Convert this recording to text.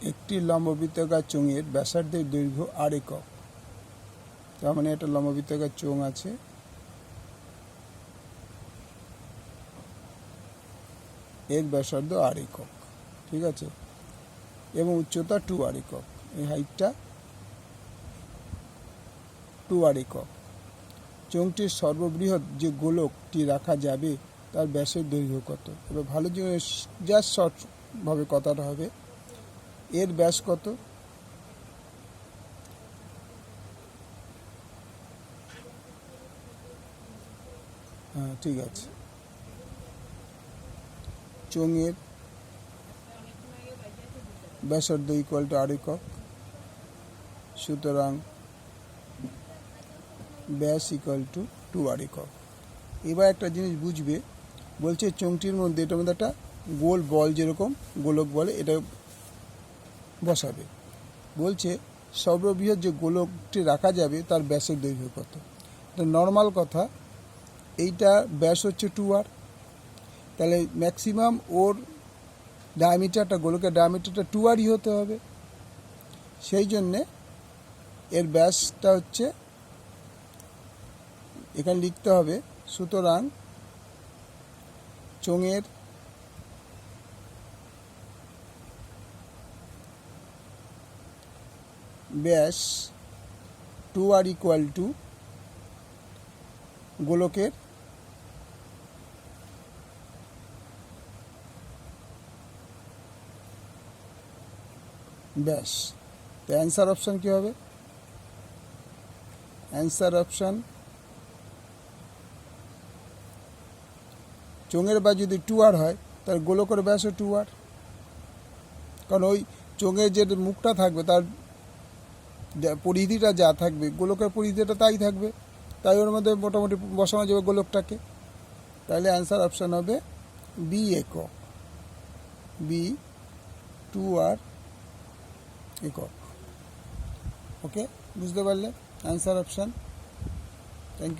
একটি লম্ববৃত্তাকার চোঙের ব্যাসার্ধের দৈর্ঘ্য আর একক। তার মানে একটা লম্ববৃত্তাকার চোঙ আছে, এর ব্যাসার্ধ আর একক, ঠিক আছে, এবং উচ্চতা 2 আর একক, এই হাইটটা 2 আর একক। চোঙটির সর্ববৃহৎ যে গোলকটি রাখা যাবে তার ব্যাসের দৈর্ঘ্য কত? এবার ভালো জিনিস, জাস্ট শর্টভাবে কথাটা হবে, এর ব্যাস কত? হ্যাঁ, ঠিক আছে, চোঙের ব্যাসার্ধ ইকুয়াল টু আর একক, সুতরাং ব্যাস ইকুয়াল টু 2 আর একক। এবার একটা জিনিস বুঝবে, বলছে চোঙটির মধ্যে, এটার মধ্যে একটা গোল বল, যেরকম গোলক বলে, এটা বসাবে। বলছে সর্ববৃহৎ যে গোলকটি রাখা যাবে তার ব্যাসের দৈর্ঘ্য কত? এটা নর্মাল কথা, এইটা ব্যাস হচ্ছে 2 আর, তাহলে ম্যাক্সিমাম ওর ডায়ামিটারটা, গোলকের ডায়ামিটারটা 2 আরই হতে হবে। সেই জন্যে এর ব্যাসটা হচ্ছে, এখানে লিখতে হবে, সুতরাং চোঙের ব্যাস 2 আর ইকুয়াল টু গোলকের ব্যাস। তো অ্যান্সার অপশান কী হবে? অ্যান্সার অপশান, চোঙের ব্যাস যদি 2 আর হয় তাহলে গোলকের ব্যাসও 2 আর, কারণ ওই চোঙের যে মুখটা থাকবে তার পরিধিটা যা থাকবে, গোলকের পরিধিটা তাই থাকবে, তাই ওর মধ্যে মোটামুটি বসানো যাবে গোলকটাকে। তাহলে অ্যান্সার অপশান হবে বি একক, বি 2 আর একক। ওকে, বুঝতে পারলে? Answer option